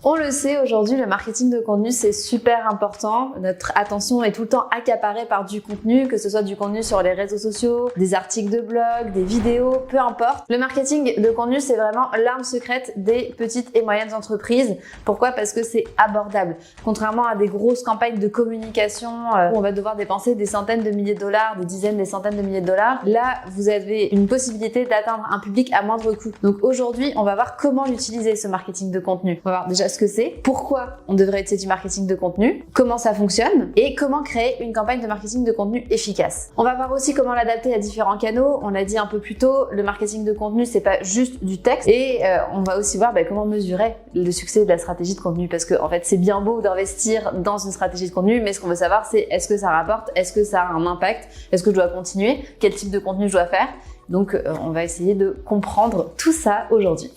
On le sait, aujourd'hui, le marketing de contenu, c'est super important. Notre attention est tout le temps accaparée par du contenu, que ce soit du contenu sur les réseaux sociaux, des articles de blog, des vidéos, peu importe. Le marketing de contenu, c'est vraiment l'arme secrète des petites et moyennes entreprises. Pourquoi? Parce que c'est abordable. Contrairement à des grosses campagnes de communication où on va devoir dépenser des centaines de milliers de dollars, des dizaines, des centaines de milliers de dollars, là, vous avez une possibilité d'atteindre un public à moindre coût. Donc aujourd'hui, on va voir comment l'utiliser, ce marketing de contenu. On va voir déjà ce que c'est, pourquoi on devrait utiliser du marketing de contenu, comment ça fonctionne et comment créer une campagne de marketing de contenu efficace. On va voir aussi comment l'adapter à différents canaux. On l'a dit un peu plus tôt, le marketing de contenu, c'est pas juste du texte. Et on va aussi voir comment mesurer le succès de la stratégie de contenu, parce que en fait, c'est bien beau d'investir dans une stratégie de contenu, mais ce qu'on veut savoir, c'est est-ce que ça rapporte, est-ce que ça a un impact, est-ce que je dois continuer, quel type de contenu je dois faire. Donc, on va essayer de comprendre tout ça aujourd'hui.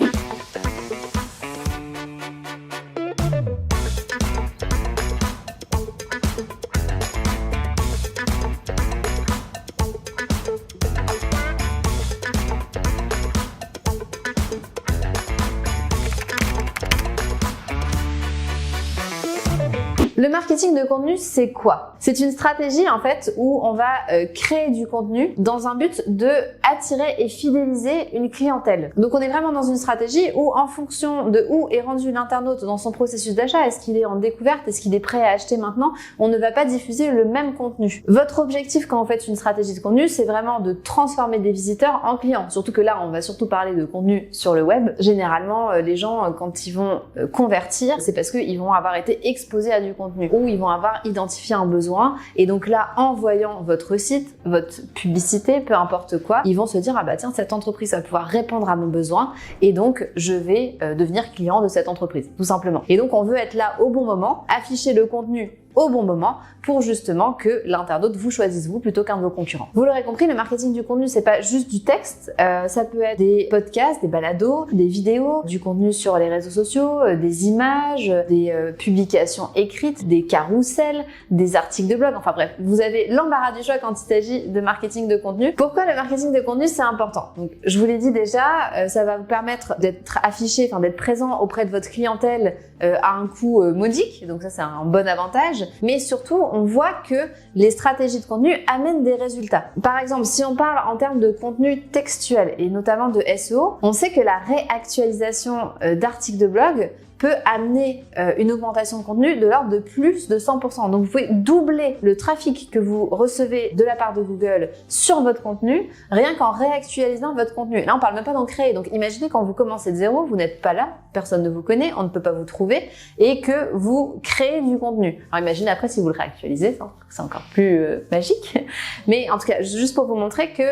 Le marketing de contenu, c'est quoi? C'est une stratégie en fait où on va créer du contenu dans un but de attirer et fidéliser une clientèle. Donc on est vraiment dans une stratégie où en fonction de où est rendu l'internaute dans son processus d'achat, est-ce qu'il est en découverte, est-ce qu'il est prêt à acheter maintenant, on ne va pas diffuser le même contenu. Votre objectif quand vous faites une stratégie de contenu, c'est vraiment de transformer des visiteurs en clients. Surtout que là, on va surtout parler de contenu sur le web. Généralement, les gens, quand ils vont convertir, c'est parce qu'ils vont avoir été exposés à du contenu, ou ils vont avoir identifié un besoin, et donc là, en voyant votre site, votre publicité, peu importe quoi, ils vont se dire, ah bah tiens, cette entreprise va pouvoir répondre à mon besoin, et donc je vais devenir client de cette entreprise, tout simplement. Et donc on veut être là au bon moment, afficher le contenu au bon moment pour justement que l'internaute vous choisisse vous plutôt qu'un de vos concurrents. Vous l'aurez compris, le marketing du contenu, c'est pas juste du texte, ça peut être des podcasts, des balados, des vidéos, du contenu sur les réseaux sociaux, des images, des publications écrites, des carousels, des articles de blog, enfin bref, vous avez l'embarras du choix quand il s'agit de marketing de contenu. Pourquoi le marketing de contenu, c'est important? Donc, je vous l'ai dit déjà, ça va vous permettre d'être affiché, enfin d'être présent auprès de votre clientèle à un coût modique, donc ça c'est un bon avantage. Mais surtout, on voit que les stratégies de contenu amènent des résultats. Par exemple, si on parle en termes de contenu textuel et notamment de SEO, on sait que la réactualisation d'articles de blog peut amener une augmentation de contenu de l'ordre de plus de 100%. Donc vous pouvez doubler le trafic que vous recevez de la part de Google sur votre contenu, rien qu'en réactualisant votre contenu. Là, on parle même pas d'en créer. Donc imaginez quand vous commencez de zéro, vous n'êtes pas là, personne ne vous connaît, on ne peut pas vous trouver, et que vous créez du contenu. Alors imaginez après si vous le réactualisez, c'est encore plus magique. Mais en tout cas, juste pour vous montrer que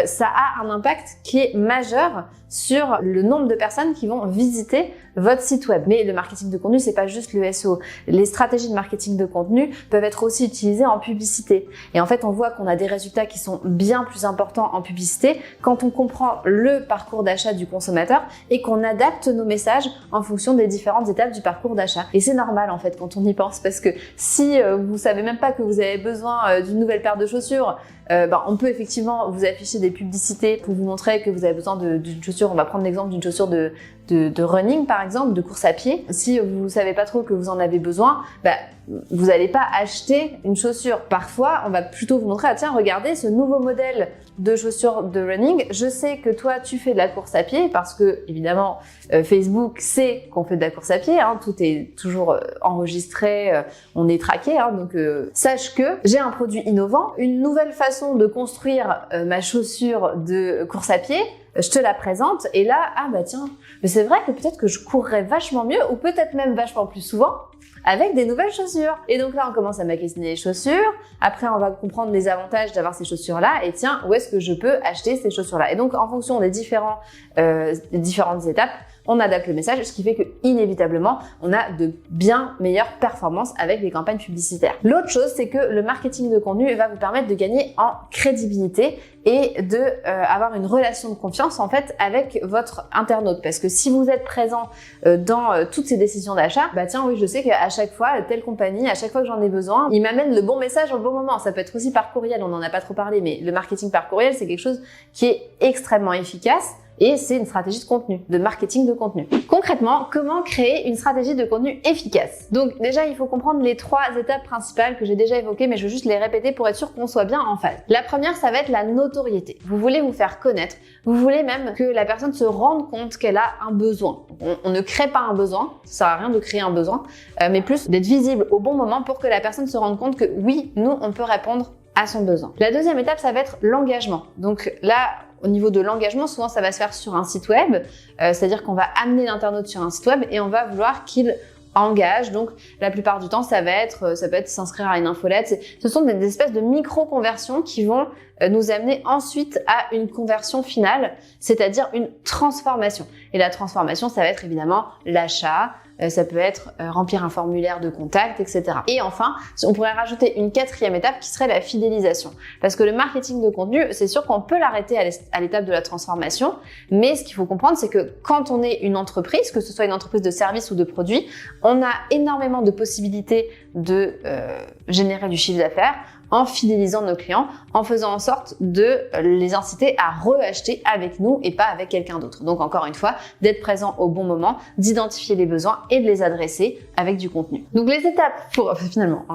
ça a un impact qui est majeur sur le nombre de personnes qui vont visiter votre site web. Mais le marketing de contenu, c'est pas juste le SEO. Les stratégies de marketing de contenu peuvent être aussi utilisées en publicité. Et en fait, on voit qu'on a des résultats qui sont bien plus importants en publicité quand on comprend le parcours d'achat du consommateur et qu'on adapte nos messages en fonction des différentes étapes du parcours d'achat. Et c'est normal en fait quand on y pense, parce que si vous savez même pas que vous avez besoin d'une nouvelle paire de chaussures, on peut effectivement vous afficher des publicités pour vous montrer que vous avez besoin d'une chaussure. On va prendre l'exemple d'une chaussure de running par exemple, de course à pied. Si vous savez pas trop que vous en avez besoin, vous n'allez pas acheter une chaussure. Parfois, on va plutôt vous montrer, ah tiens, regardez ce nouveau modèle de chaussures de running. Je sais que toi, tu fais de la course à pied parce que, évidemment, Facebook sait qu'on fait de la course à pied. Tout est toujours enregistré, on est traqué. Donc, sache que j'ai un produit innovant, une nouvelle façon de construire ma chaussure de course à pied. Je te la présente et là, tiens, mais c'est vrai que peut-être que je courrais vachement mieux ou peut-être même vachement plus souvent avec des nouvelles chaussures. Et donc là, on commence à magasiner les chaussures. Après, on va comprendre les avantages d'avoir ces chaussures-là. Et tiens, où est-ce que je peux acheter ces chaussures-là? Et donc, en fonction des différentes étapes, on adapte le message, ce qui fait que inévitablement, on a de bien meilleures performances avec les campagnes publicitaires. L'autre chose, c'est que le marketing de contenu va vous permettre de gagner en crédibilité et de avoir une relation de confiance en fait avec votre internaute. Parce que si vous êtes présent dans toutes ces décisions d'achat, tiens, oui, je sais qu'à chaque fois, telle compagnie, à chaque fois que j'en ai besoin, il m'amène le bon message au bon moment. Ça peut être aussi par courriel, on n'en a pas trop parlé, mais le marketing par courriel, c'est quelque chose qui est extrêmement efficace. et c'est une stratégie de contenu, de marketing de contenu. Concrètement, comment créer une stratégie de contenu efficace? Donc déjà, il faut comprendre les 3 étapes principales que j'ai déjà évoquées, mais je veux juste les répéter pour être sûr qu'on soit bien en phase. La première, ça va être la notoriété. Vous voulez vous faire connaître, vous voulez même que la personne se rende compte qu'elle a un besoin. On ne crée pas un besoin, ça sert à rien de créer un besoin, mais plus d'être visible au bon moment pour que la personne se rende compte que oui, nous, on peut répondre à son besoin. La deuxième étape, ça va être l'engagement. Donc là, au niveau de l'engagement, souvent ça va se faire sur un site web, c'est-à-dire qu'on va amener l'internaute sur un site web et on va vouloir qu'il engage. Donc la plupart du temps, ça peut être s'inscrire à une infolette. Ce sont des espèces de micro-conversions qui vont nous amener ensuite à une conversion finale, c'est-à-dire une transformation. Et la transformation, ça va être évidemment l'achat, ça peut être remplir un formulaire de contact, etc. Et enfin, on pourrait rajouter une 4e étape qui serait la fidélisation. Parce que le marketing de contenu, c'est sûr qu'on peut l'arrêter à l'étape de la transformation, mais ce qu'il faut comprendre, c'est que quand on est une entreprise, que ce soit une entreprise de services ou de produits, on a énormément de possibilités de générer du chiffre d'affaires en fidélisant nos clients, en faisant en sorte de les inciter à re-acheter avec nous et pas avec quelqu'un d'autre. Donc encore une fois, d'être présent au bon moment, d'identifier les besoins et de les adresser avec du contenu. Donc les étapes pour finalement,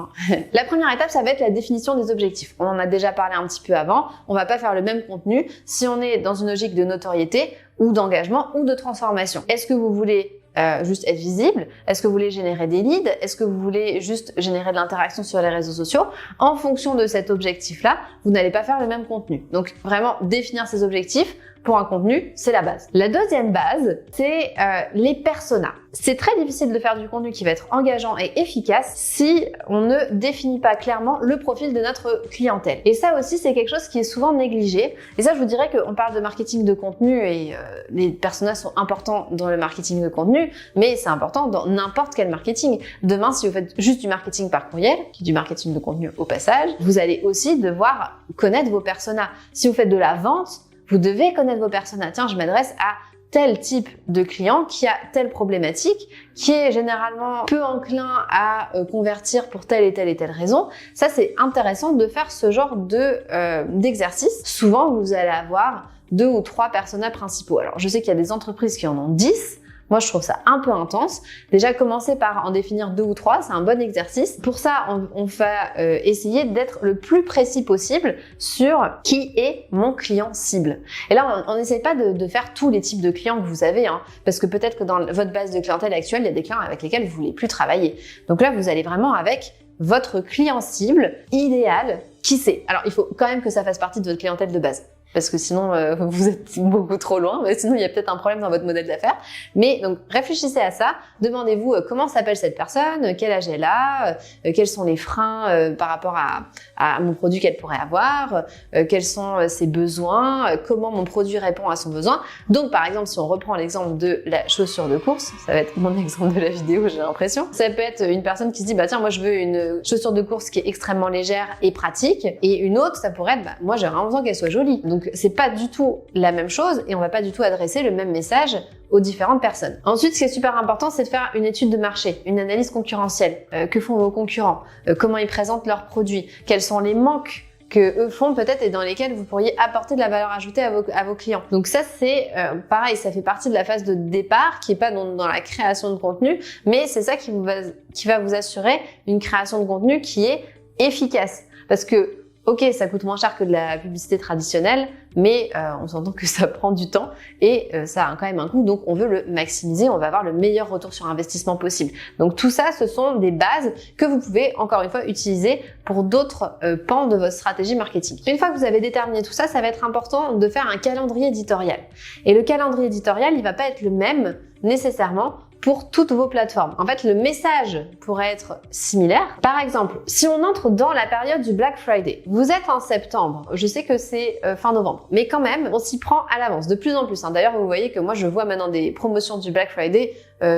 la première étape, ça va être la définition des objectifs. On en a déjà parlé un petit peu avant. On va pas faire le même contenu si on est dans une logique de notoriété ou d'engagement ou de transformation. Est-ce que vous voulez juste être visible? Est-ce que vous voulez générer des leads? Est-ce que vous voulez juste générer de l'interaction sur les réseaux sociaux? En fonction de cet objectif-là, vous n'allez pas faire le même contenu. Donc vraiment définir ces objectifs pour un contenu, c'est la base. La deuxième base, c'est les personas. C'est très difficile de faire du contenu qui va être engageant et efficace si on ne définit pas clairement le profil de notre clientèle. Et ça aussi, c'est quelque chose qui est souvent négligé. Et ça, je vous dirais qu'on parle de marketing de contenu et les personas sont importants dans le marketing de contenu, mais c'est important dans n'importe quel marketing. Demain, si vous faites juste du marketing par courriel, qui est du marketing de contenu au passage, vous allez aussi devoir connaître vos personas. Si vous faites de la vente, vous devez connaître vos personas. Tiens, je m'adresse à tel type de client qui a telle problématique, qui est généralement peu enclin à convertir pour telle et telle raison. Ça, c'est intéressant de faire ce genre d'exercice. Souvent, vous allez avoir 2 ou 3 personas principaux. Alors, je sais qu'il y a des entreprises qui en ont 10. Moi, je trouve ça un peu intense. Déjà, commencer par en définir 2 ou 3, c'est un bon exercice. Pour ça, on va essayer d'être le plus précis possible sur qui est mon client cible. Et là, on n'essaye pas de faire tous les types de clients que vous avez, parce que peut-être que dans votre base de clientèle actuelle, il y a des clients avec lesquels vous voulez plus travailler. Donc là, vous allez vraiment avec votre client cible idéal, qui c'est. Alors, il faut quand même que ça fasse partie de votre clientèle de base. Parce que sinon, vous êtes beaucoup trop loin. Sinon, il y a peut-être un problème dans votre modèle d'affaires. Mais donc, réfléchissez à ça. Demandez-vous comment s'appelle cette personne, quel âge elle a, quels sont les freins par rapport à mon produit qu'elle pourrait avoir, quels sont ses besoins, comment mon produit répond à son besoin. Donc, par exemple, si on reprend l'exemple de la chaussure de course, ça va être mon exemple de la vidéo, j'ai l'impression. Ça peut être une personne qui se dit, bah tiens, moi je veux une chaussure de course qui est extrêmement légère et pratique. Et une autre, ça pourrait être, bah moi j'ai vraiment besoin qu'elle soit jolie. Donc, c'est pas du tout la même chose et on va pas du tout adresser le même message aux différentes personnes. Ensuite, ce qui est super important, c'est de faire une étude de marché, une analyse concurrentielle. Que font vos concurrents? Comment ils présentent leurs produits? Quels sont les manques que eux font peut-être et dans lesquels vous pourriez apporter de la valeur ajoutée à vos clients. Donc ça, c'est pareil, ça fait partie de la phase de départ qui est pas dans la création de contenu, mais c'est ça qui va vous assurer une création de contenu qui est efficace. Parce que ok, ça coûte moins cher que de la publicité traditionnelle, mais on s'entend que ça prend du temps et ça a quand même un coût, donc on veut le maximiser, on va avoir le meilleur retour sur investissement possible. Donc tout ça, ce sont des bases que vous pouvez, encore une fois, utiliser pour d'autres pans de votre stratégie marketing. Une fois que vous avez déterminé tout ça, ça va être important de faire un calendrier éditorial. Et le calendrier éditorial, il va pas être le même nécessairement pour toutes vos plateformes. En fait, le message pourrait être similaire. Par exemple, si on entre dans la période du Black Friday, vous êtes en septembre, je sais que c'est fin novembre, mais quand même, on s'y prend à l'avance, de plus en plus. D'ailleurs, vous voyez que moi, je vois maintenant des promotions du Black Friday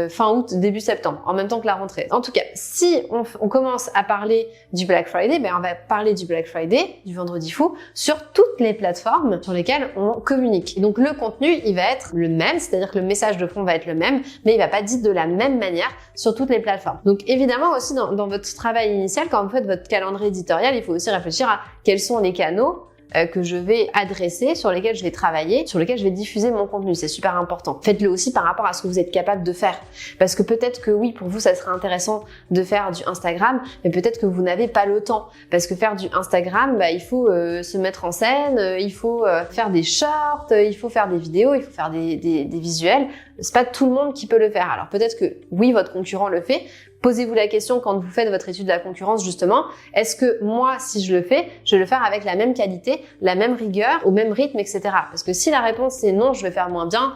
fin août, début septembre, en même temps que la rentrée. En tout cas, si on commence à parler du Black Friday, on va parler du Black Friday, du vendredi fou, sur toutes les plateformes sur lesquelles on communique. Et donc le contenu, il va être le même, c'est-à-dire que le message de fond va être le même, mais il va pas dit de la même manière sur toutes les plateformes. Donc évidemment aussi dans votre travail initial, quand vous faites votre calendrier éditorial, il faut aussi réfléchir à quels sont les canaux que je vais adresser, sur lesquels je vais travailler, sur lesquels je vais diffuser mon contenu. C'est super important. Faites-le aussi par rapport à ce que vous êtes capable de faire. Parce que peut-être que oui, pour vous, ça serait intéressant de faire du Instagram, mais peut-être que vous n'avez pas le temps. Parce que faire du Instagram, il faut se mettre en scène, il faut faire des shorts, il faut faire des vidéos, il faut faire des visuels. C'est pas tout le monde qui peut le faire. Alors peut-être que oui, votre concurrent le fait. Posez-vous la question quand vous faites votre étude de la concurrence justement, est-ce que moi, si je le fais, je vais le faire avec la même qualité, la même rigueur, au même rythme, etc. Parce que si la réponse c'est non, je vais faire moins bien,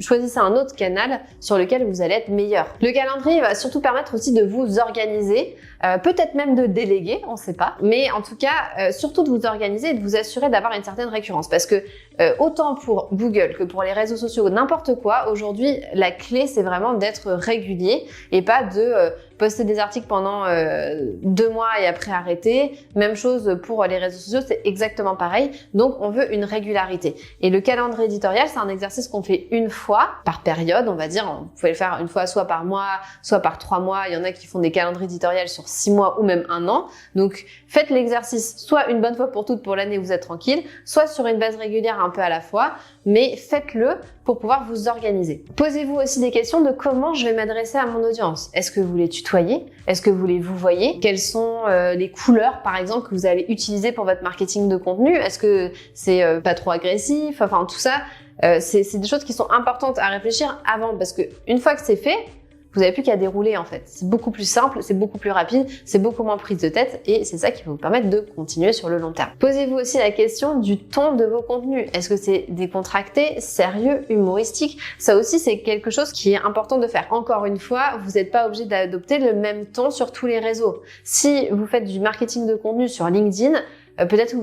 choisissez un autre canal sur lequel vous allez être meilleur. Le calendrier va surtout permettre aussi de vous organiser, peut-être même de déléguer, on ne sait pas, mais en tout cas, surtout de vous organiser et de vous assurer d'avoir une certaine récurrence. Parce que autant pour Google que pour les réseaux sociaux, n'importe quoi, aujourd'hui, la clé c'est vraiment d'être régulier et pas de poster des articles pendant 2 mois et après arrêter. Même chose pour les réseaux sociaux, c'est exactement pareil. Donc, on veut une régularité. Et le calendrier éditorial, c'est un exercice qu'on fait une fois par période, on va dire. Vous pouvez le faire une fois soit par mois, soit par 3 mois. Il y en a qui font des calendriers éditoriaux sur 6 mois ou même 1 an. Donc, faites l'exercice soit une bonne fois pour toutes pour l'année où vous êtes tranquille, soit sur une base régulière un peu à la fois, mais faites-le pour pouvoir vous organiser. Posez-vous aussi des questions de comment je vais m'adresser à mon audience. Est-ce que vous les tutoyez? Est-ce que vous les vouvoyez? Quelles sont les couleurs, par exemple, que vous allez utiliser pour votre marketing de contenu? Est-ce que c'est pas trop agressif? Enfin, tout ça, c'est des choses qui sont importantes à réfléchir avant, parce que une fois que c'est fait, vous n'avez plus qu'à dérouler en fait. C'est beaucoup plus simple, c'est beaucoup plus rapide, c'est beaucoup moins prise de tête et c'est ça qui va vous permettre de continuer sur le long terme. Posez-vous aussi la question du ton de vos contenus. Est-ce que c'est décontracté, sérieux, humoristique? Ça aussi, c'est quelque chose qui est important de faire. Encore une fois, vous n'êtes pas obligé d'adopter le même ton sur tous les réseaux. Si vous faites du marketing de contenu sur LinkedIn, peut-être que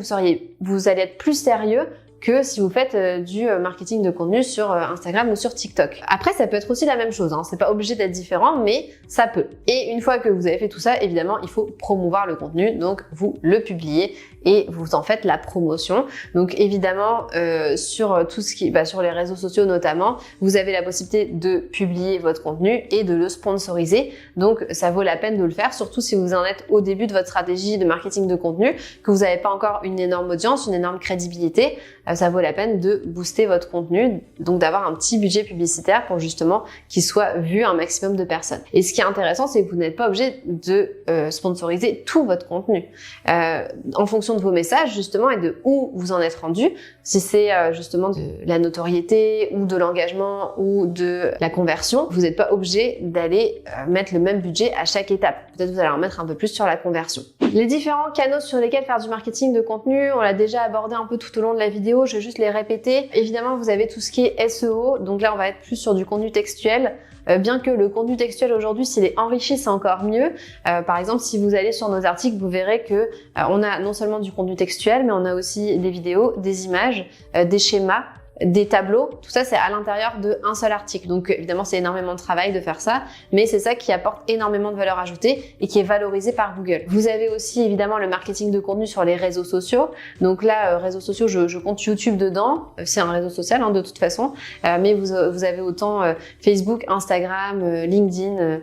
vous allez être plus sérieux que si vous faites du marketing de contenu sur Instagram ou sur TikTok. Après, ça peut être aussi la même chose, hein. C'est pas obligé d'être différent, mais ça peut. Et une fois que vous avez fait tout ça, évidemment, il faut promouvoir le contenu, donc vous le publiez et vous en faites la promotion. Donc évidemment, sur tout ce qui, sur les réseaux sociaux notamment, vous avez la possibilité de publier votre contenu et de le sponsoriser. Donc ça vaut la peine de le faire, surtout si vous en êtes au début de votre stratégie de marketing de contenu, que vous n'avez pas encore une énorme audience, une énorme crédibilité. Ça vaut la peine de booster votre contenu, donc d'avoir un petit budget publicitaire pour justement qu'il soit vu un maximum de personnes. Et ce qui est intéressant, c'est que vous n'êtes pas obligé de sponsoriser tout votre contenu. En fonction de vos messages justement et de où vous en êtes rendu, si c'est justement de la notoriété ou de l'engagement ou de la conversion, vous n'êtes pas obligé d'aller mettre le même budget à chaque étape. Peut-être vous allez en mettre un peu plus sur la conversion. Les différents canaux sur lesquels faire du marketing de contenu, on l'a déjà abordé un peu tout au long de la vidéo, je vais juste les répéter. Évidemment, vous avez tout ce qui est SEO, donc là on va être plus sur du contenu textuel. Bien que le contenu textuel aujourd'hui, s'il est enrichi, c'est encore mieux. Par exemple, si vous allez sur nos articles, vous verrez que on a non seulement du contenu textuel, mais on a aussi des vidéos, des images, des schémas, des tableaux. Tout ça, c'est à l'intérieur d'un seul article. Donc évidemment, c'est énormément de travail de faire ça, mais c'est ça qui apporte énormément de valeur ajoutée et qui est valorisé par Google. Vous avez aussi évidemment le marketing de contenu sur les réseaux sociaux. Donc là, réseaux sociaux, je compte YouTube dedans. C'est un réseau social de toute façon, mais vous avez autant Facebook, Instagram, LinkedIn,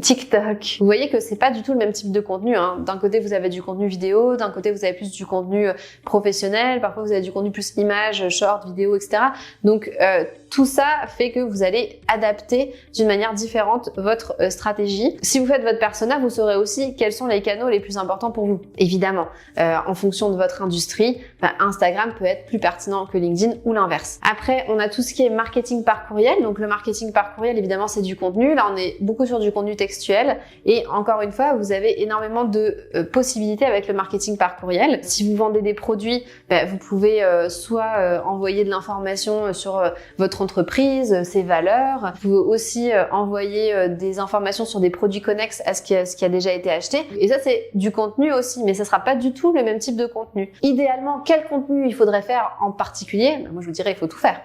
TikTok. Vous voyez que c'est pas du tout le même type de contenu, hein. D'un côté, vous avez du contenu vidéo, d'un côté, vous avez plus du contenu professionnel, parfois vous avez du contenu plus image, short, vidéo, etc. Donc, tout ça fait que vous allez adapter d'une manière différente votre stratégie. Si vous faites votre persona, vous saurez aussi quels sont les canaux les plus importants pour vous. Évidemment, en fonction de votre industrie, Instagram peut être plus pertinent que LinkedIn ou l'inverse. Après, on a tout ce qui est marketing par courriel. Donc, le marketing par courriel, évidemment, c'est du contenu. Là, on est beaucoup sur du contenu textuel. Et encore une fois, vous avez énormément de possibilités avec le marketing par courriel. Si vous vendez des produits, vous pouvez soit envoyer de l'information sur votre entreprise, ses valeurs. Vous pouvez aussi envoyer des informations sur des produits connexes à ce qui a déjà été acheté. Et ça, c'est du contenu aussi, mais ça sera pas du tout le même type de contenu. Idéalement, quel contenu il faudrait faire en particulier? Moi, je vous dirais, il faut tout faire.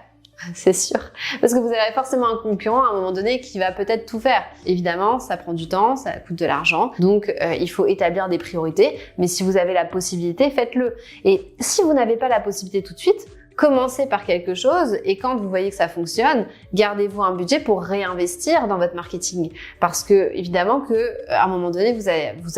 C'est sûr. Parce que vous avez forcément un concurrent à un moment donné qui va peut-être tout faire. Évidemment, ça prend du temps, ça coûte de l'argent. Donc, il faut établir des priorités. Mais si vous avez la possibilité, faites-le. Et si vous n'avez pas la possibilité tout de suite, commencez par quelque chose et quand vous voyez que ça fonctionne, gardez-vous un budget pour réinvestir dans votre marketing. Parce que, évidemment à un moment donné, vous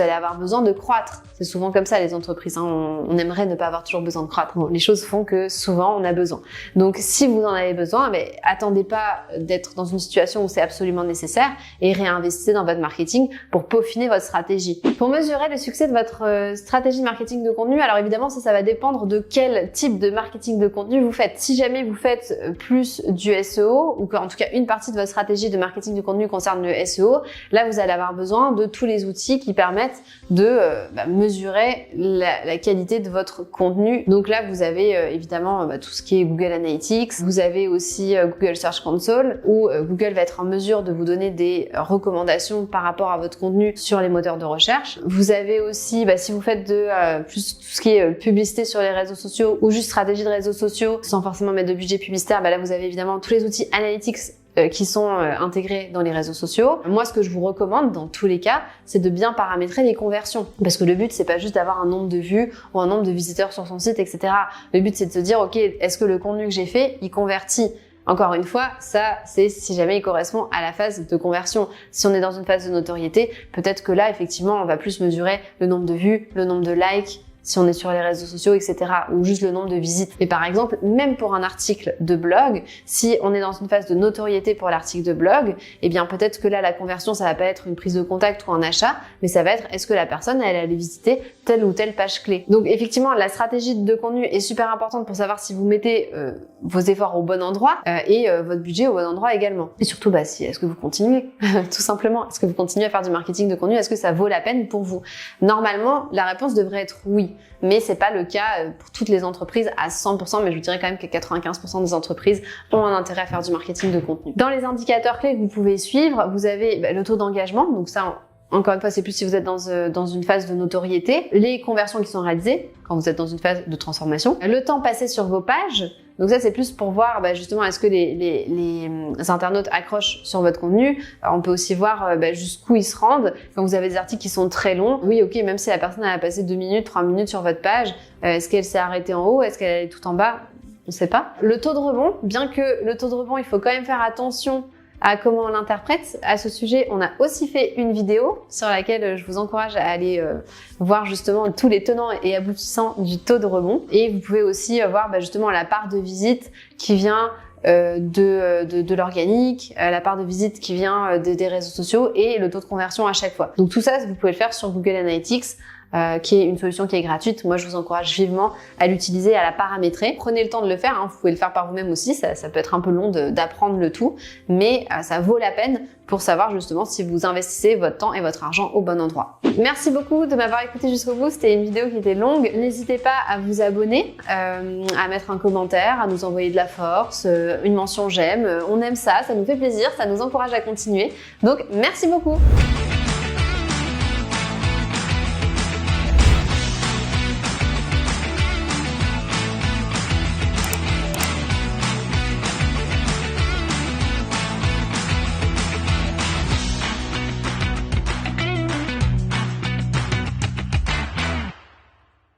allez avoir besoin de croître. C'est souvent comme ça, les entreprises, hein. On aimerait ne pas avoir toujours besoin de croître. Bon, les choses font que souvent, on a besoin. Donc, si vous en avez besoin, attendez pas d'être dans une situation où c'est absolument nécessaire et réinvestissez dans votre marketing pour peaufiner votre stratégie. Pour mesurer le succès de votre stratégie de marketing de contenu, alors évidemment, ça va dépendre de quel type de marketing de contenu vous faites. Si jamais vous faites plus du SEO ou qu'en tout cas une partie de votre stratégie de marketing de contenu concerne le SEO, là, vous allez avoir besoin de tous les outils qui permettent de mesurer la qualité de votre contenu. Donc là, vous avez évidemment tout ce qui est Google Analytics. Vous avez aussi Google Search Console où Google va être en mesure de vous donner des recommandations par rapport à votre contenu sur les moteurs de recherche. Vous avez aussi, si vous faites plus tout ce qui est publicité sur les réseaux sociaux ou juste stratégie de réseaux sociaux sans forcément mettre de budget publicitaire, là vous avez évidemment tous les outils Analytics qui sont intégrés dans les réseaux sociaux. Moi, ce que je vous recommande dans tous les cas, c'est de bien paramétrer les conversions. Parce que le but, c'est pas juste d'avoir un nombre de vues ou un nombre de visiteurs sur son site, etc. Le but, c'est de se dire, ok, est-ce que le contenu que j'ai fait, il convertit? Encore une fois, ça, c'est si jamais il correspond à la phase de conversion. Si on est dans une phase de notoriété, peut-être que là, effectivement, on va plus mesurer le nombre de vues, le nombre de likes, si on est sur les réseaux sociaux, etc. ou juste le nombre de visites. Mais par exemple, même pour un article de blog, si on est dans une phase de notoriété pour l'article de blog, eh bien peut-être que là, la conversion, ça va pas être une prise de contact ou un achat, mais ça va être est-ce que la personne, elle allait visiter telle ou telle page clé. Donc effectivement, la stratégie de contenu est super importante pour savoir si vous mettez vos efforts au bon endroit et votre budget au bon endroit également. Et surtout, est-ce que vous continuez tout simplement? Est-ce que vous continuez à faire du marketing de contenu? Est-ce que ça vaut la peine pour vous? Normalement, la réponse devrait être oui. Mais c'est pas le cas pour toutes les entreprises à 100%, mais je vous dirais quand même que 95% des entreprises ont un intérêt à faire du marketing de contenu. Dans les indicateurs clés que vous pouvez suivre, vous avez le taux d'engagement. Donc ça, encore une fois, c'est plus si vous êtes dans une phase de notoriété. Les conversions qui sont réalisées quand vous êtes dans une phase de transformation. Le temps passé sur vos pages. Donc ça, c'est plus pour voir justement est-ce que les internautes accrochent sur votre contenu. Alors, on peut aussi voir jusqu'où ils se rendent. Quand vous avez des articles qui sont très longs, oui, ok, même si la personne a passé 2 minutes, 3 minutes sur votre page, est-ce qu'elle s'est arrêtée en haut? Est-ce qu'elle est tout en bas? On ne sait pas. Le taux de rebond, bien que le taux de rebond, il faut quand même faire attention à comment on l'interprète. À ce sujet, on a aussi fait une vidéo sur laquelle je vous encourage à aller voir justement tous les tenants et aboutissants du taux de rebond. Et vous pouvez aussi voir justement la part de visite qui vient de l'organique, la part de visite qui vient des réseaux sociaux et le taux de conversion à chaque fois. Donc tout ça, vous pouvez le faire sur Google Analytics. Qui est une solution qui est gratuite. Moi, je vous encourage vivement à l'utiliser, à la paramétrer. Prenez le temps de le faire, hein. Vous pouvez le faire par vous-même aussi, ça peut être un peu long d'apprendre le tout, mais ça vaut la peine pour savoir justement si vous investissez votre temps et votre argent au bon endroit. Merci beaucoup de m'avoir écouté jusqu'au bout, c'était une vidéo qui était longue. N'hésitez pas à vous abonner, à mettre un commentaire, à nous envoyer de la force, une mention j'aime. On aime ça, ça nous fait plaisir, ça nous encourage à continuer. Donc, merci beaucoup!